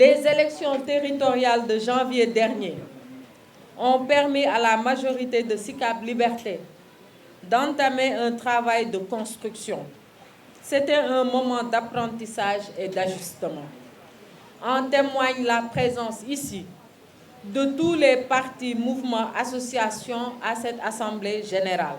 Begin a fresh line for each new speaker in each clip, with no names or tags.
Les élections territoriales de janvier dernier ont permis à la majorité de SICAP Liberté d'entamer un travail de construction. C'était un moment d'apprentissage et d'ajustement. En témoigne la présence ici de tous les partis, mouvements, associations à cette Assemblée générale.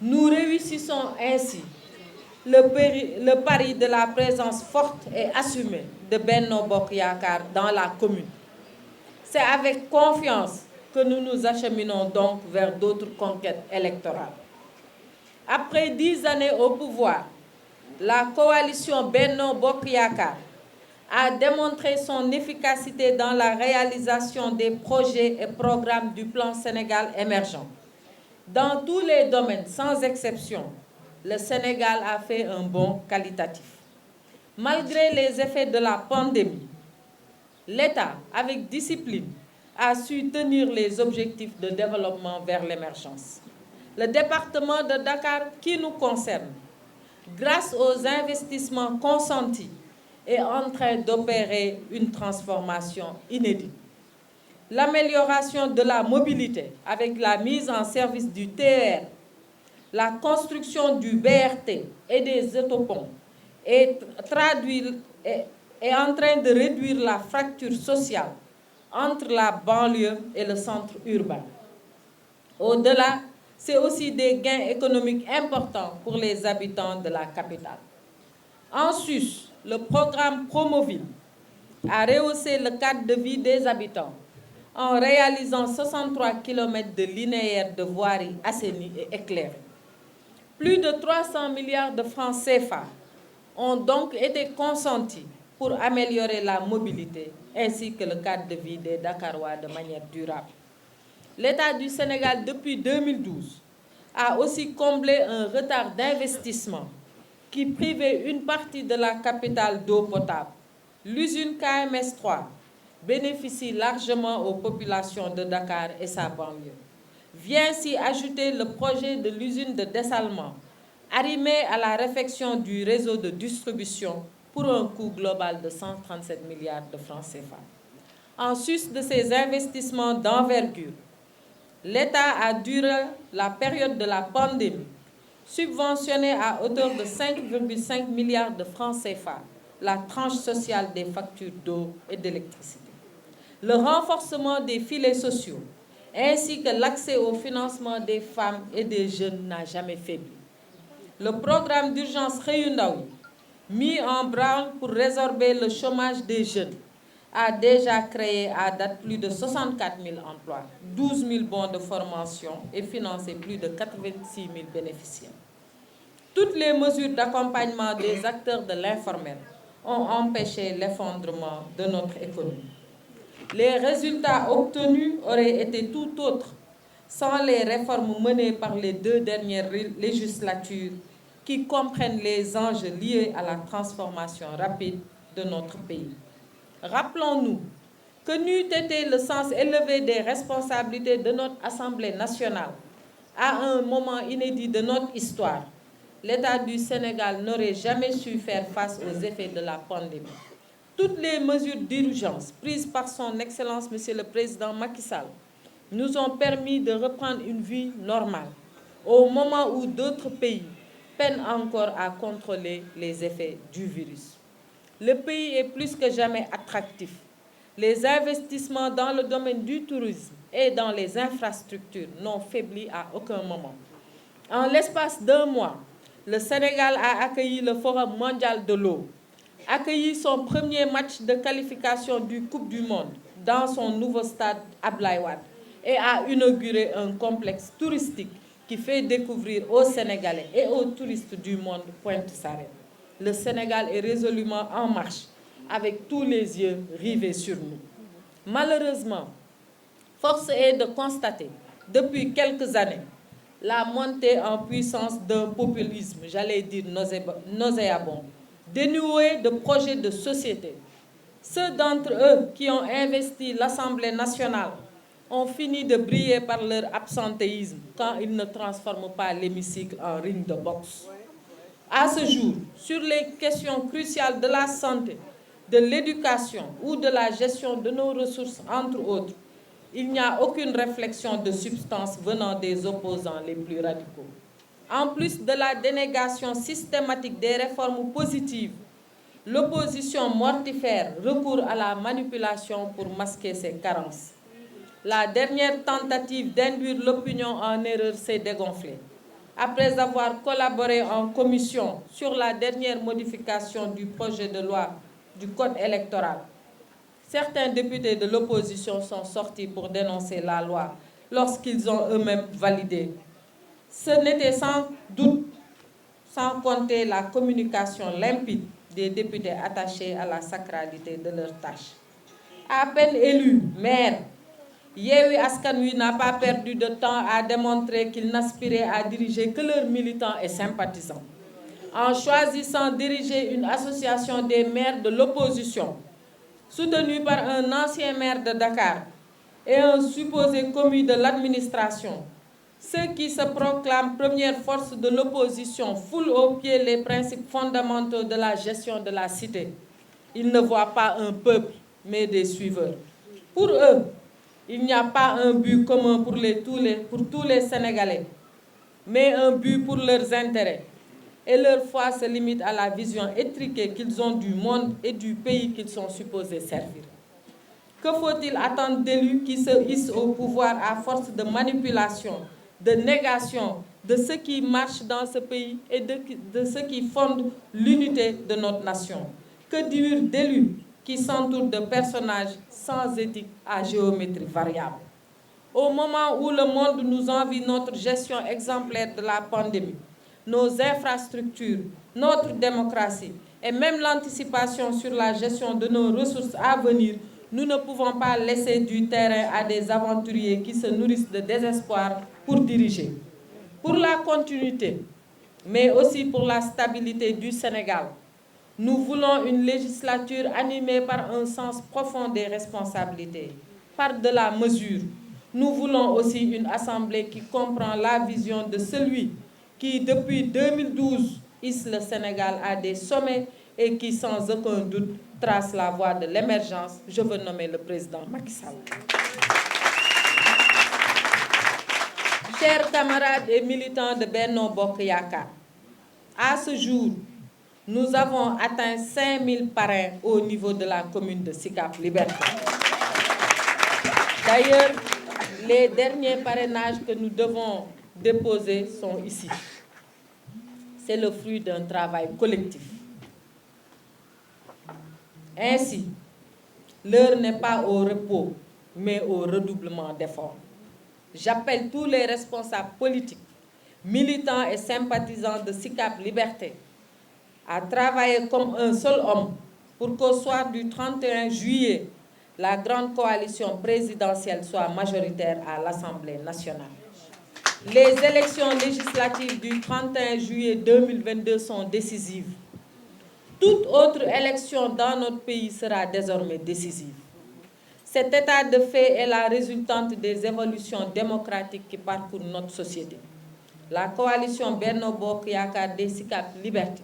Nous réussissons ainsi le pari de la présence forte et assumée de Benno Bokk Yakaar dans la commune. C'est avec confiance que nous nous acheminons donc vers d'autres conquêtes électorales. Après 10 années au pouvoir, la coalition Benno Bokk Yakaar a démontré son efficacité dans la réalisation des projets et programmes du plan Sénégal émergent. Dans tous les domaines, sans exception, le Sénégal a fait un bond qualitatif. Malgré les effets de la pandémie, l'État, avec discipline, a su tenir les objectifs de développement vers l'émergence. Le département de Dakar, qui nous concerne, grâce aux investissements consentis, est en train d'opérer une transformation inédite. L'amélioration de la mobilité avec la mise en service du TER, la construction du BRT et des autoponts est en train de réduire la fracture sociale entre la banlieue et le centre urbain. Au-delà, c'est aussi des gains économiques importants pour les habitants de la capitale. En sus, le programme Promoville a rehaussé le cadre de vie des habitants en réalisant 63 km de linéaires de voirie assainie et éclairée. Plus de 300 milliards de francs CFA ont donc été consentis pour améliorer la mobilité ainsi que le cadre de vie des Dakarois de manière durable. L'État du Sénégal, depuis 2012, a aussi comblé un retard d'investissement qui privait une partie de la capitale d'eau potable. L'usine KMS 3 bénéficie largement aux populations de Dakar et sa banlieue. Vient s'y ajouter le projet de l'usine de dessalement, arrimé à la réfection du réseau de distribution pour un coût global de 137 milliards de francs CFA. En sus de ces investissements d'envergure, l'État a, durant la période de la pandémie, subventionné à hauteur de 5,5 milliards de francs CFA la tranche sociale des factures d'eau et d'électricité. Le renforcement des filets sociaux ainsi que l'accès au financement des femmes et des jeunes n'a jamais faibli. Le programme d'urgence Xëyu Ndaw yi, mis en branle pour résorber le chômage des jeunes, a déjà créé à date plus de 64 000 emplois, 12 000 bons de formation et financé plus de 86 000 bénéficiaires. Toutes les mesures d'accompagnement des acteurs de l'informel ont empêché l'effondrement de notre économie. Les résultats obtenus auraient été tout autres sans les réformes menées par les 2 dernières législatures qui comprennent les enjeux liés à la transformation rapide de notre pays. Rappelons-nous que n'eût été le sens élevé des responsabilités de notre Assemblée nationale à un moment inédit de notre histoire, l'État du Sénégal n'aurait jamais su faire face aux effets de la pandémie. Toutes les mesures d'urgence prises par son Excellence, Monsieur le Président Macky Sall, nous ont permis de reprendre une vie normale, au moment où d'autres pays peinent encore à contrôler les effets du virus. Le pays est plus que jamais attractif. Les investissements dans le domaine du tourisme et dans les infrastructures n'ont faibli à aucun moment. En l'espace d'1 mois, le Sénégal a accueilli le Forum mondial de l'eau, accueilli son premier match de qualification du Coupe du Monde dans son nouveau stade Abdoulaye Wade et a inauguré un complexe touristique qui fait découvrir aux Sénégalais et aux touristes du monde Pointe Sarène. Le Sénégal est résolument en marche, avec tous les yeux rivés sur nous. Malheureusement, force est de constater, depuis quelques années, la montée en puissance d'un populisme, j'allais dire nauséabond, dénué de projets de société. Ceux d'entre eux qui ont investi l'Assemblée nationale ont fini de briller par leur absentéisme quand ils ne transforment pas l'hémicycle en ring de boxe. À ce jour, sur les questions cruciales de la santé, de l'éducation ou de la gestion de nos ressources, entre autres, il n'y a aucune réflexion de substance venant des opposants les plus radicaux. En plus de la dénégation systématique des réformes positives, l'opposition mortifère recourt à la manipulation pour masquer ses carences. La dernière tentative d'induire l'opinion en erreur s'est dégonflée. Après avoir collaboré en commission sur la dernière modification du projet de loi du Code électoral, certains députés de l'opposition sont sortis pour dénoncer la loi lorsqu'ils ont eux-mêmes validé. Ce n'était sans doute, sans compter la communication limpide des députés attachés à la sacralité de leurs tâches. À peine élus, maires, Yewwi Askan Wi n'a pas perdu de temps à démontrer qu'ils n'aspiraient à diriger que leurs militants et sympathisants. En choisissant de diriger une association des maires de l'opposition, soutenue par un ancien maire de Dakar et un supposé commis de l'administration, ceux qui se proclament première force de l'opposition foulent aux pieds les principes fondamentaux de la gestion de la cité. Ils ne voient pas un peuple, mais des suiveurs. Pour eux, il n'y a pas un but commun pour tous les Sénégalais, mais un but pour leurs intérêts. Et leur foi se limite à la vision étriquée qu'ils ont du monde et du pays qu'ils sont supposés servir. Que faut-il attendre d'élus qui se hissent au pouvoir à force de manipulation, de négation de ce qui marche dans ce pays et de ce qui fonde l'unité de notre nation? Que dire d'élus qui s'entourent de personnages sans éthique à géométrie variable? Au moment où le monde nous envie notre gestion exemplaire de la pandémie, nos infrastructures, notre démocratie et même l'anticipation sur la gestion de nos ressources à venir, nous ne pouvons pas laisser du terrain à des aventuriers qui se nourrissent de désespoir pour diriger. Pour la continuité, mais aussi pour la stabilité du Sénégal, nous voulons une législature animée par un sens profond des responsabilités, par de la mesure. Nous voulons aussi une assemblée qui comprend la vision de celui qui, depuis 2012, hisse le Sénégal à des sommets et qui, sans aucun doute, trace la voie de l'émergence. Je veux nommer le président Macky Sall. Chers camarades et militants de Benno Bokk Yakaar, à ce jour, nous avons atteint 5000 parrains au niveau de la commune de Sicap Liberté. D'ailleurs, les derniers parrainages que nous devons déposer sont ici. C'est le fruit d'un travail collectif. Ainsi, l'heure n'est pas au repos, mais au redoublement d'efforts. J'appelle tous les responsables politiques, militants et sympathisants de Sicap Liberté à travailler comme un seul homme pour qu'au soir du 31 juillet, la grande coalition présidentielle soit majoritaire à l'Assemblée nationale. Les élections législatives du 31 juillet 2022 sont décisives. Toute autre élection dans notre pays sera désormais décisive. Cet état de fait est la résultante des évolutions démocratiques qui parcourent notre société. La coalition Benno Bokk Yakaar des Sicap Liberté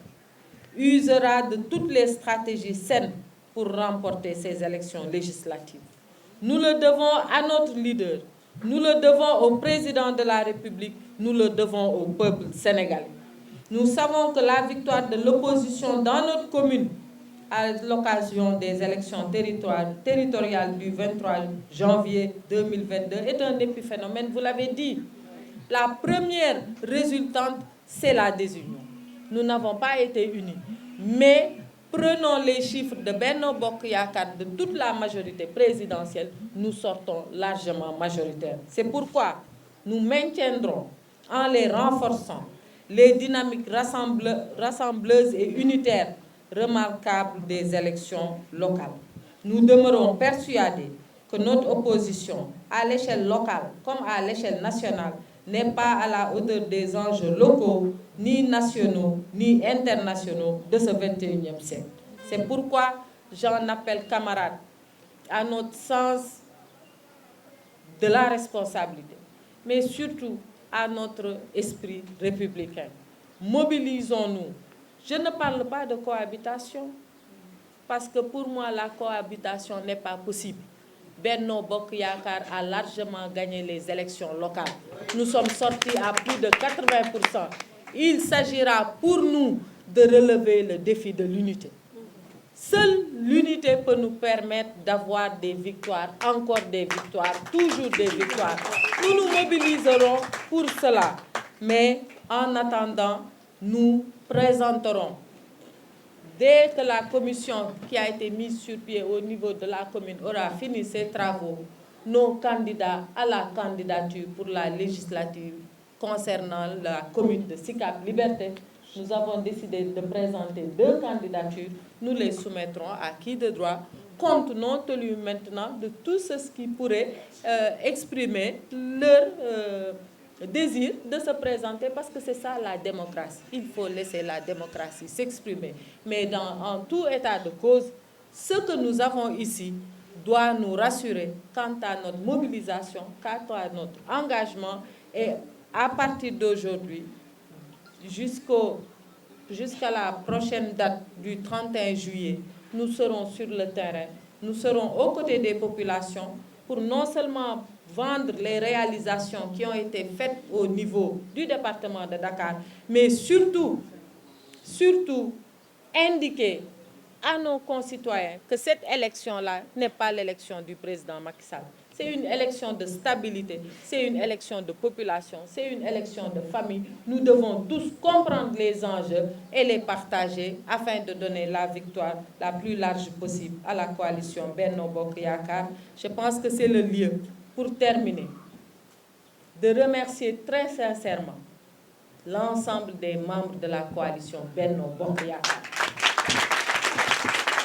usera de toutes les stratégies saines pour remporter ces élections législatives. Nous le devons à notre leader, nous le devons au président de la République, nous le devons au peuple sénégalais. Nous savons que la victoire de l'opposition dans notre commune à l'occasion des élections territoriales du 23 janvier 2022 est un épiphénomène, vous l'avez dit. La première résultante, c'est la désunion. Nous n'avons pas été unis, mais prenons les chiffres de Benno Bokk Yakaar, de toute la majorité présidentielle, nous sortons largement majoritaires. C'est pourquoi nous maintiendrons, en les renforçant, les dynamiques rassembleuses et unitaires remarquables des élections locales. Nous demeurons persuadés que notre opposition, à l'échelle locale comme à l'échelle nationale, n'est pas à la hauteur des enjeux locaux, ni nationaux, ni internationaux de ce 21e siècle. C'est pourquoi j'en appelle, camarades, à notre sens de la responsabilité, mais surtout à notre esprit républicain. Mobilisons-nous. Je ne parle pas de cohabitation. parce que pour moi, la cohabitation n'est pas possible. Benno Bokk Yakaar a largement gagné les élections locales. Nous sommes sortis à plus de 80%. Il s'agira pour nous de relever le défi de l'unité. Seule l'unité peut nous permettre d'avoir des victoires, encore des victoires, toujours des victoires. Nous nous mobiliserons pour cela. Mais en attendant, nous présenterons, dès que la commission qui a été mise sur pied au niveau de la commune aura fini ses travaux, nos candidats à la candidature pour la législative concernant la commune de Sicap Liberté. Nous avons décidé de présenter 2 candidatures. Nous les soumettrons à qui de droit, compte non tenu maintenant de tout ce qui pourrait exprimer leur désir de se présenter, parce que c'est ça la démocratie. Il faut laisser la démocratie s'exprimer. Mais en tout état de cause, ce que nous avons ici doit nous rassurer quant à notre mobilisation, quant à notre engagement. Et à partir d'aujourd'hui, jusqu'à la prochaine date du 31 juillet, nous serons sur le terrain, nous serons aux côtés des populations pour non seulement vendre les réalisations qui ont été faites au niveau du département de Dakar, mais surtout indiquer à nos concitoyens que cette élection-là n'est pas l'élection du président Macky Sall. C'est une élection de stabilité, c'est une élection de population, c'est une élection de famille. Nous devons tous comprendre les enjeux et les partager afin de donner la victoire la plus large possible à la coalition Benno Bokk Yakaar. Je pense que c'est le lieu, pour terminer, de remercier très sincèrement l'ensemble des membres de la coalition Benno Bokk Yakaar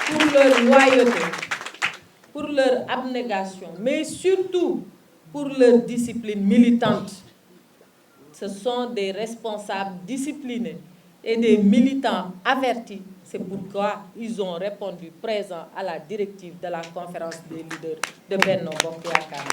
pour leur loyauté, pour leur abnégation, mais surtout pour leur discipline militante. Ce sont des responsables disciplinés et des militants avertis. C'est pourquoi ils ont répondu présent à la directive de la conférence des leaders de Benno Bokk Yakaar.